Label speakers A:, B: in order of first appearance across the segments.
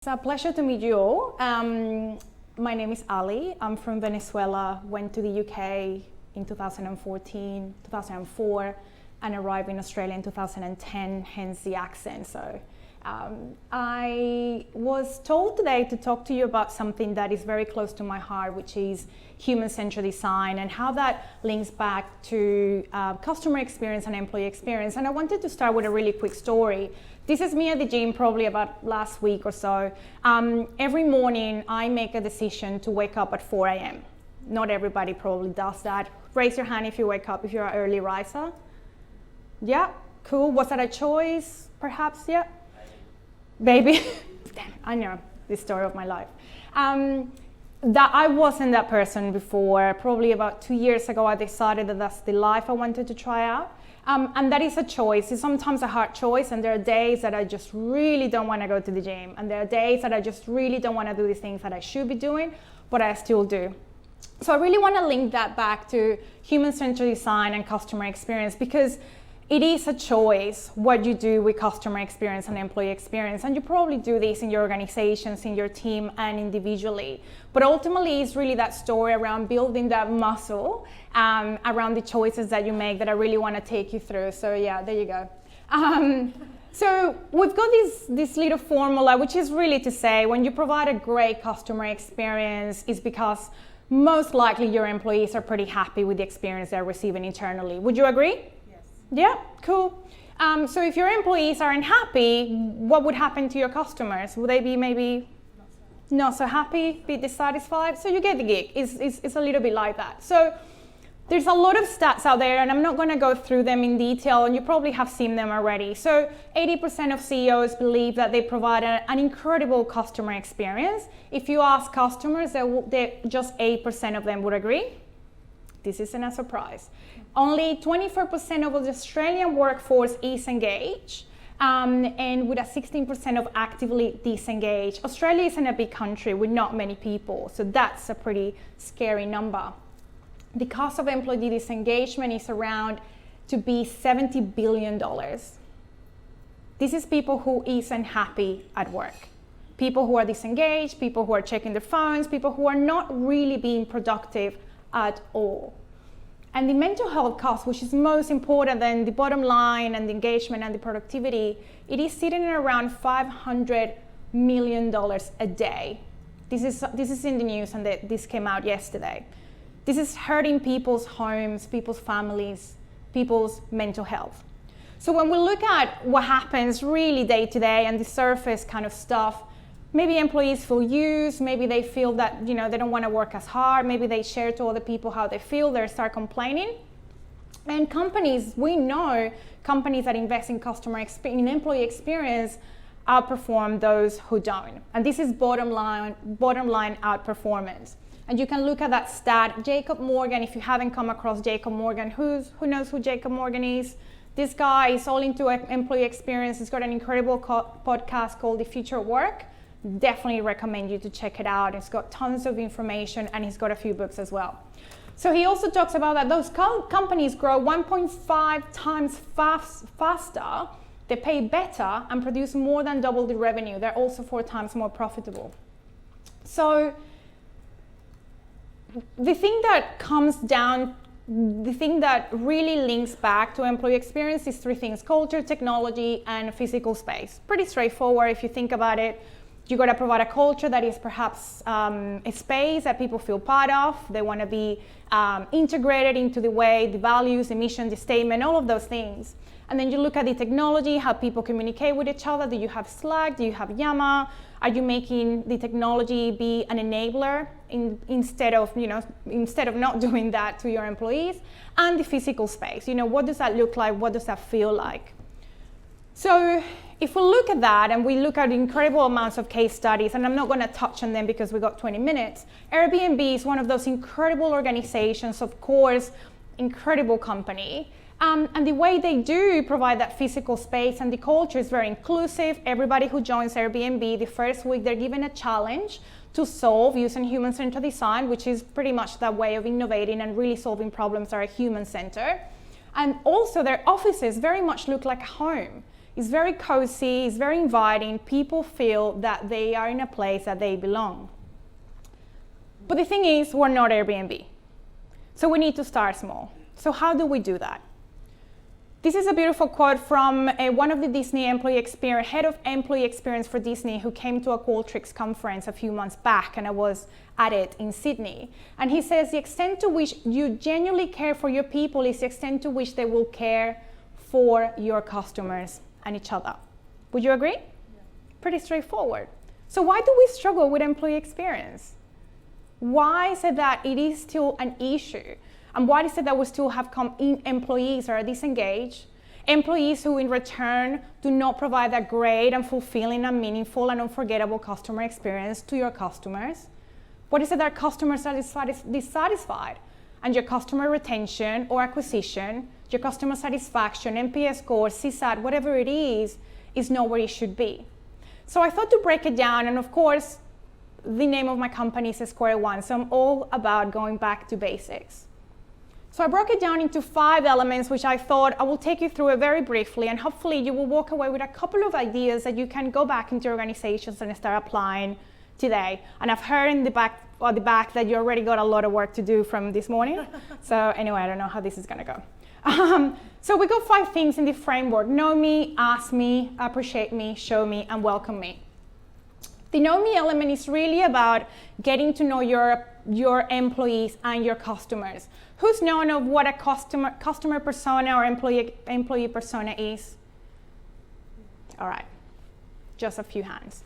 A: It's a pleasure to meet you all. My name is Ali. I'm from Venezuela, went to the UK in 2014, 2004, and arrived in Australia in 2010, hence the accent. So I was told today to talk to you about something that is very close to my heart, which is human-centered design and how that links back to customer experience and employee experience. And I wanted to start with a really quick story. This is me at the gym probably about last week or so. Every morning I make a decision to wake up at 4 a.m. Not everybody probably does that. Raise your hand if you wake up, if you're an early riser. Yeah, cool. Was that a choice? Perhaps, yeah? Baby. Damn, I know the story of my life. That I wasn't that person before. Probably about 2 years ago, I decided that that's the life I wanted to try out. And that is a choice. It's sometimes a hard choice, and there are days that I just really don't want to go to the gym, and there are days that I just really don't want to do the things that I should be doing, but I still do. So I really want to link that back to human-centered design and customer experience, because it is a choice what you do with customer experience and employee experience. And you probably do this in your organizations, in your team, and individually. But ultimately, it's really that story around building that muscle around the choices that you make that I really want to take you through. So yeah, there you go. So we've got this little formula, which is really to say when you provide a great customer experience, it's because most likely your employees are pretty happy with the experience they're receiving internally. Would you agree? Yeah, cool. So if your employees aren't happy, what would happen to your customers? Would they be maybe not so happy, be dissatisfied? So you get the gig. It's a little bit like that. So there's a lot of stats out there, and I'm not going to go through them in detail, and you probably have seen them already. So 80% of CEOs believe that they provide an incredible customer experience. If you ask customers, just 8% of them would agree. This isn't a surprise. Only 24% of the Australian workforce is engaged, and with a 16% of actively disengaged. Australia isn't a big country with not many people, so that's a pretty scary number. The cost of employee disengagement is around to be $70 billion. This is people who isn't happy at work. People who are disengaged, people who are checking their phones, people who are not really being productive at all. And the mental health cost, which is most important than the bottom line and the engagement and the productivity, it is sitting at around $500 million a day. This is in the news, and this came out yesterday. This is hurting people's homes, people's families, people's mental health. So when we look at what happens really day to day and the surface kind of stuff, maybe employees feel used, maybe they feel that they don't want to work as hard, maybe they share to other people how they feel, they start complaining. And companies, we know companies that invest in employee experience outperform those who don't. And this is bottom line outperformance. And you can look at that stat. Jacob Morgan, if you haven't come across Jacob Morgan, who knows who Jacob Morgan is? This guy is all into employee experience. He's got an incredible podcast called The Future of Work. Definitely recommend you to check it out. It's got tons of information, and he's got a few books as well. So he also talks about that those companies grow 1.5 times faster, they pay better, and produce more than double the revenue. They're also 4 times more profitable. So the thing that really links back to employee experience is 3 things: culture, technology, and physical space. Pretty straightforward if you think about it. You got to provide a culture that is perhaps a space that people feel part of. They want to be integrated into the way, the values, the mission, the statement, all of those things. And then you look at the technology, how people communicate with each other. Do you have Slack? Do you have Yammer? Are you making the technology be an enabler instead of not doing that to your employees? And the physical space. What does that look like? What does that feel like? So if we look at that and we look at incredible amounts of case studies, and I'm not going to touch on them because we got 20 minutes, Airbnb is one of those incredible organizations, of course, incredible company. And the way they do provide that physical space and the culture is very inclusive. Everybody who joins Airbnb, the first week, they're given a challenge to solve using human-centered design, which is pretty much that way of innovating and really solving problems that are human-centered. And also their offices very much look like a home. It's very cozy, it's very inviting. People feel that they are in a place that they belong. But the thing is, we're not Airbnb. So we need to start small. So how do we do that? This is a beautiful quote from one of the Disney head of employee experience for Disney, who came to a Qualtrics conference a few months back, and I was at it in Sydney. And he says, the extent to which you genuinely care for your people is the extent to which they will care for your customers and each other. Would you agree? Yeah. Pretty straightforward. So why do we struggle with employee experience? Why is it that it is still an issue? And why is it that we still have employees that are disengaged, employees who in return do not provide that great and fulfilling and meaningful and unforgettable customer experience to your customers? What is it that customers are dissatisfied? And your customer retention or acquisition, your customer satisfaction, NPS score, CSAT, whatever it is not where it should be. So I thought to break it down, and of course, the name of my company is Square One, so I'm all about going back to basics. So I broke it down into 5 elements, which I thought I will take you through it very briefly, and hopefully you will walk away with a couple of ideas that you can go back into organizations and start applying today. And I've heard in the back that you already got a lot of work to do from this morning. So anyway, I don't know how this is gonna go. So we got 5 things in the framework: know me, ask me, appreciate me, show me, and welcome me. The know me element is really about getting to know your employees and your customers. Who's known of what a customer persona or employee persona is? All right, just a few hands.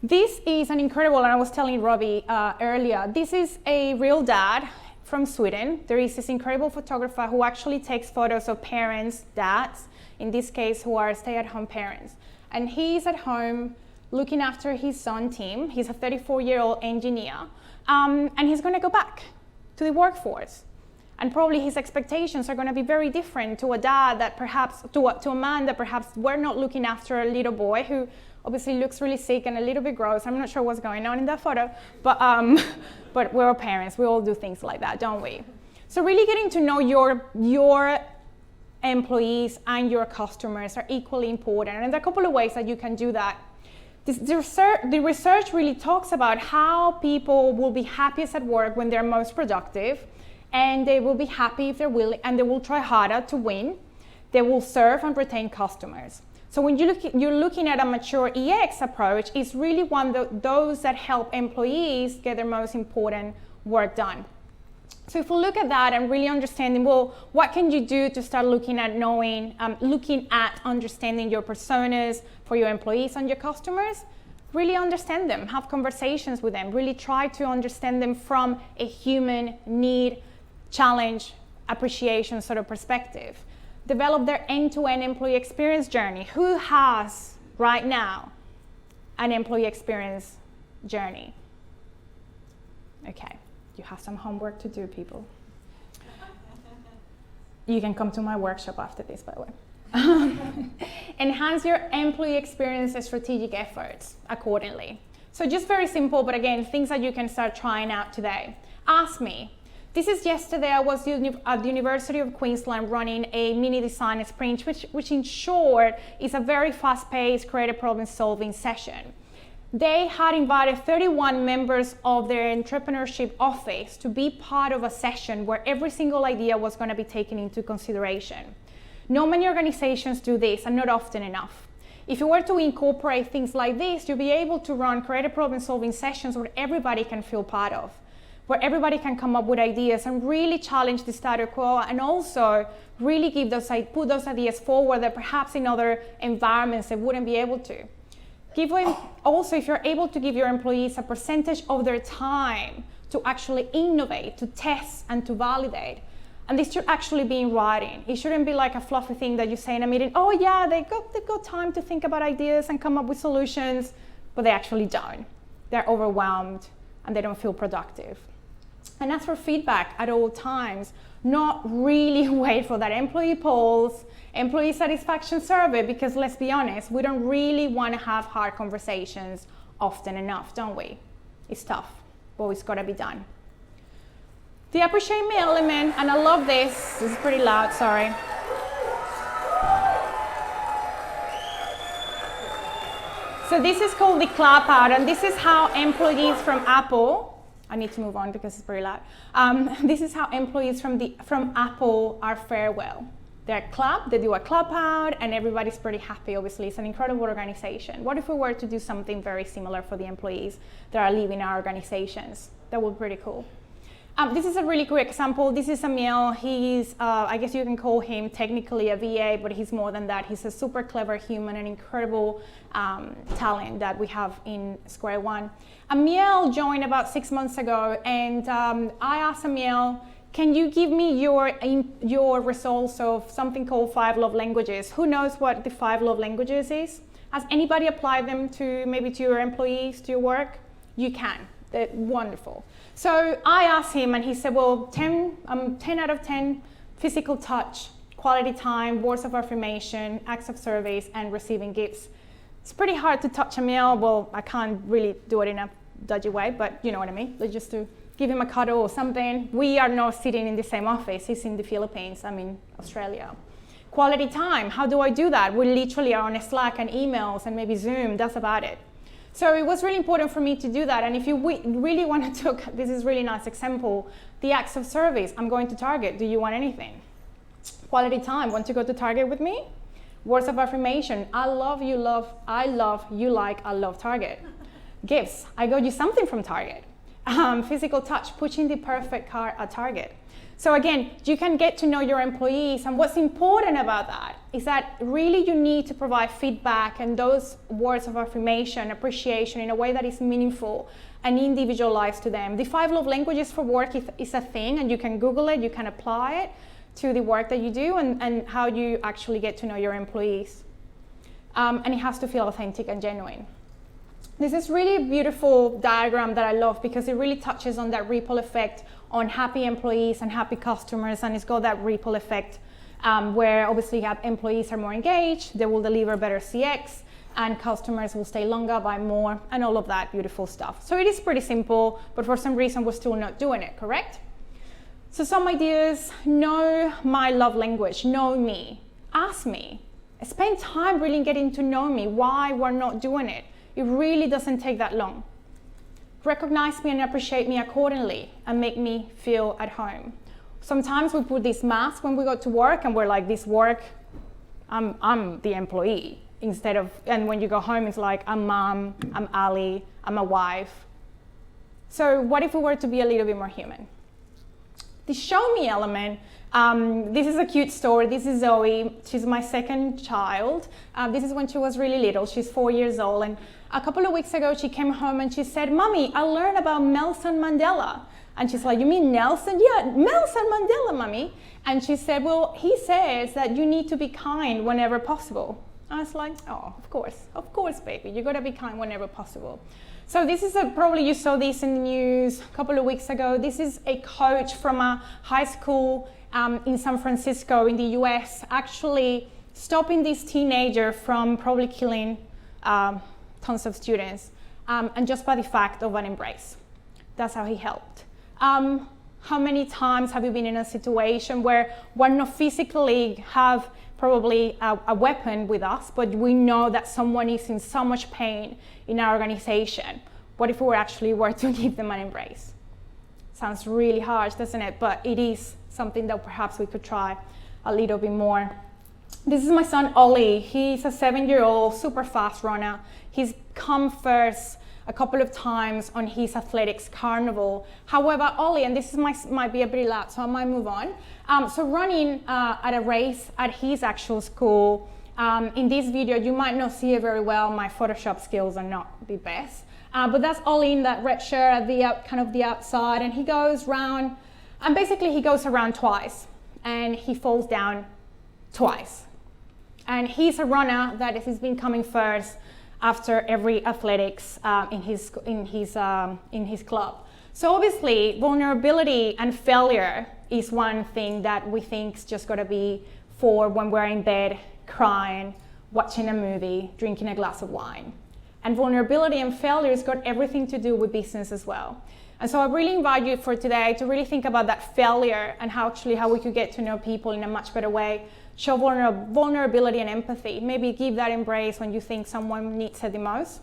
A: This is an incredible, and I was telling Robbie earlier, this is a real dad from Sweden. There is this incredible photographer who actually takes photos of parents, dads, in this case, who are stay-at-home parents. And he's at home looking after his son, Tim. He's a 34-year-old engineer, and he's gonna go back to the workforce. And probably his expectations are gonna be very different to a dad that perhaps, to a man that perhaps we're not looking after a little boy who obviously looks really sick and a little bit gross. I'm not sure what's going on in that photo, but we're all parents. We all do things like that, don't we? So really getting to know your employees and your customers are equally important. And there are a couple of ways that you can do that. The research really talks about how people will be happiest at work when they're most productive, and they will be happy if they're willing, and they will try harder to win. They will serve and retain customers. So when you're looking at a mature EX approach, it's really one of those that help employees get their most important work done. So if we look at that and really understanding, well, what can you do to start looking at understanding your personas for your employees and your customers? Really understand them, have conversations with them, really try to understand them from a human need, challenge, appreciation sort of perspective. Develop their end-to-end employee experience journey. Who has, right now, an employee experience journey? Okay. You have some homework to do, people. You can come to my workshop after this, by the way. Enhance your employee experience and strategic efforts accordingly. So just very simple, but again, things that you can start trying out today. Ask me. This is yesterday. I was at the University of Queensland running a mini design sprint, which in short is a very fast-paced creative problem-solving session. They had invited 31 members of their entrepreneurship office to be part of a session where every single idea was going to be taken into consideration. Not many organizations do this, and not often enough. If you were to incorporate things like this, you'll be able to run creative problem-solving sessions where everybody can feel part of, where everybody can come up with ideas and really challenge the status quo, and also really put those ideas forward that perhaps in other environments they wouldn't be able to. Also, if you're able to give your employees a percentage of their time to actually innovate, to test, and to validate, and this should actually be in writing. It shouldn't be like a fluffy thing that you say in a meeting, oh yeah, they've got time to think about ideas and come up with solutions, but they actually don't. They're overwhelmed and they don't feel productive. And ask for feedback at all times. Not really wait for that employee polls, employee satisfaction survey, because let's be honest, we don't really want to have hard conversations often enough, don't we? It's tough, but it's got to be done. The appreciate me element, and I love this is pretty loud, sorry. So this is called the clap out, and this is how employees from Apple, I need to move on because it's very loud. This is how employees from Apple are farewell. They do a clap out, and everybody's pretty happy, obviously. It's an incredible organization. What if we were to do something very similar for the employees that are leaving our organizations? That would be pretty cool. This is a really great example. This is Emil. He's, I guess you can call him technically a VA, but he's more than that. He's a super clever human, an incredible talent that we have in Square One. Emil joined about 6 months ago, and I asked Emil, can you give me your results of something called 5 love languages? Who knows what the 5 love languages is? Has anybody applied them to maybe to your employees, to your work? You can. They're wonderful. So I asked him, and he said, well, 10 out of 10, physical touch, quality time, words of affirmation, acts of service, and receiving gifts. It's pretty hard to touch Emil. Well, I can't really do it in a dodgy way, but you know what I mean. Like just to give him a cuddle or something. We are not sitting in the same office. He's in the Philippines, I'm in Australia. Quality time, how do I do that? We literally are on Slack and emails and maybe Zoom, that's about it. So it was really important for me to do that. And if you really want to talk, this is a really nice example, the acts of service, I'm going to Target, do you want anything? Quality time, want to go to Target with me? Words of affirmation, I love, you like, I love Target. Gifts, I got you something from Target. Physical touch, pushing the perfect car at Target. So again, you can get to know your employees, and what's important about that is that really you need to provide feedback and those words of affirmation, appreciation in a way that is meaningful and individualized to them. The 5 love languages for work is a thing, and you can Google it, you can apply it to the work that you do and how you actually get to know your employees. And it has to feel authentic and genuine. This is really a beautiful diagram that I love because it really touches on that ripple effect on happy employees and happy customers, and it's got that ripple effect where obviously employees are more engaged, they will deliver better CX, and customers will stay longer, buy more, and all of that beautiful stuff. So it is pretty simple, but for some reason we're still not doing it, correct? So some ideas: know my love language, know me, ask me, spend time really getting to know me, why we're not doing it. It really doesn't take that long. Recognize me and appreciate me accordingly and make me feel at home. Sometimes we put this mask when we go to work and we're like, this work, I'm the employee. And when you go home, it's like, I'm mom, I'm Ali, I'm a wife. So what if we were to be a little bit more human? The show me element, this is a cute story. This is Zoe. She's my second child. This is when she was really little. She's 4 years old. And a couple of weeks ago, she came home and she said, Mommy, I learned about Nelson Mandela. And she's like, you mean Nelson? Yeah, Nelson Mandela, Mommy. And she said, well, he says that you need to be kind whenever possible. I was like, oh, of course, baby. You gotta be kind whenever possible. So this is probably you saw this in the news a couple of weeks ago. This is a coach from a high school in San Francisco in the US, actually stopping this teenager from probably killing tons of students, and just by the fact of an embrace. That's how he helped. How many times have you been in a situation where we're not physically have probably a weapon with us, but we know that someone is in so much pain in our organization? What if we actually were to give them an embrace? Sounds really harsh, doesn't it? But it is something that perhaps we could try a little bit more. This is my son, Ollie. He's a 7-year-old, super fast runner. He's come first a couple of times on his athletics carnival. However, Ollie, and this is might be a bit loud, so I might move on. So running at a race at his actual school, in this video, you might not see it very well. My Photoshop skills are not the best. But that's Ollie in that red shirt at the kind of the outside, and he goes round, and basically he goes around twice, and he falls down twice. And he's a runner that has been coming first after every athletics in his club. So obviously, vulnerability and failure is one thing that we think is just got to be for when we're in bed crying, watching a movie, drinking a glass of wine. And vulnerability and failure has got everything to do with business as well. And so I really invite you for today to really think about that failure and how we could get to know people in a much better way. Show vulnerability and empathy. Maybe give that embrace when you think someone needs it the most.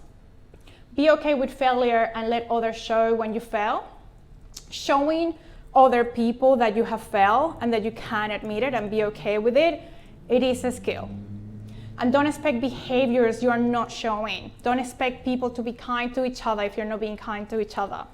A: Be okay with failure and let others show when you fail. Showing other people that you have failed and that you can admit it and be okay with it, it is a skill. And don't expect behaviors you are not showing. Don't expect people to be kind to each other if you're not being kind to each other,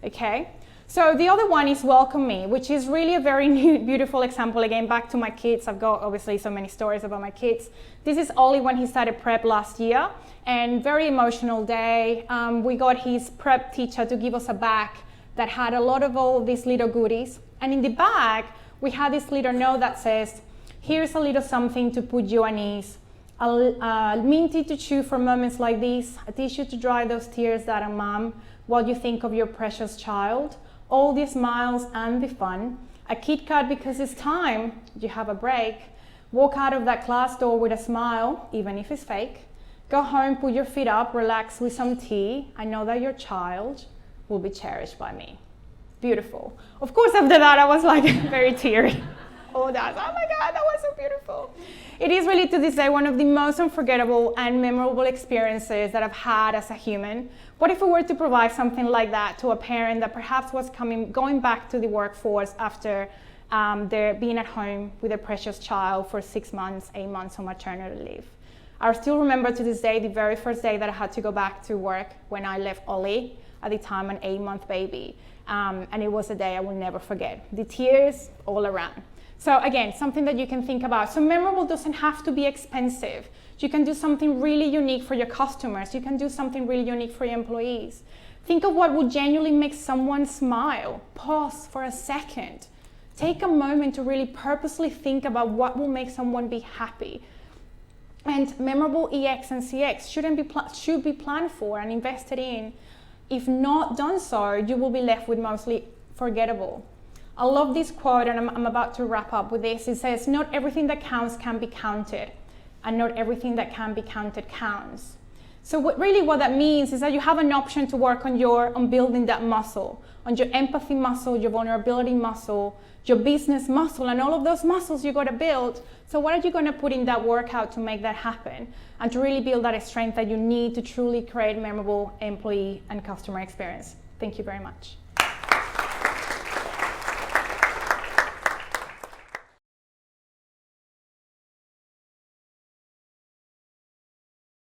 A: okay? So the other one is welcome me, which is really a very beautiful example. Again, back to my kids. I've got obviously so many stories about my kids. This is Ollie when he started prep last year, and very emotional day. We got his prep teacher to give us a bag that had a lot of all these little goodies. And in the bag, we had this little note that says, here's a little something to put you at ease. A minty to chew for moments like these, a tissue to dry those tears that are mom while you think of your precious child, all the smiles and the fun, a Kit Kat because it's time, you have a break, walk out of that class door with a smile, even if it's fake, go home, put your feet up, relax with some tea, I know that your child will be cherished by me. Beautiful. Of course, after that, I was like very teary. Oh my God, that was so beautiful. It is really to this day one of the most unforgettable and memorable experiences that I've had as a human. What if we were to provide something like that to a parent that perhaps was going back to the workforce after they're being at home with their precious child for 6 months, 8 months on maternity leave? I still remember to this day the very first day that I had to go back to work when I left Ollie, at the time an 8-month baby. And it was a day I will never forget. The tears all around. So again, something that you can think about. So memorable doesn't have to be expensive. You can do something really unique for your customers. You can do something really unique for your employees. Think of what will genuinely make someone smile. Pause for a second. Take a moment to really purposely think about what will make someone be happy. And memorable EX and CX should be planned for and invested in. If not done so, you will be left with mostly forgettable. I love this quote, and I'm about to wrap up with this. It says, not everything that counts can be counted, and not everything that can be counted counts. So what that means is that you have an option to work on building that muscle, on your empathy muscle, your vulnerability muscle, your business muscle, and all of those muscles you got to build. So what are you going to put in that workout to make that happen and to really build that strength that you need to truly create memorable employee and customer experience? Thank you very much.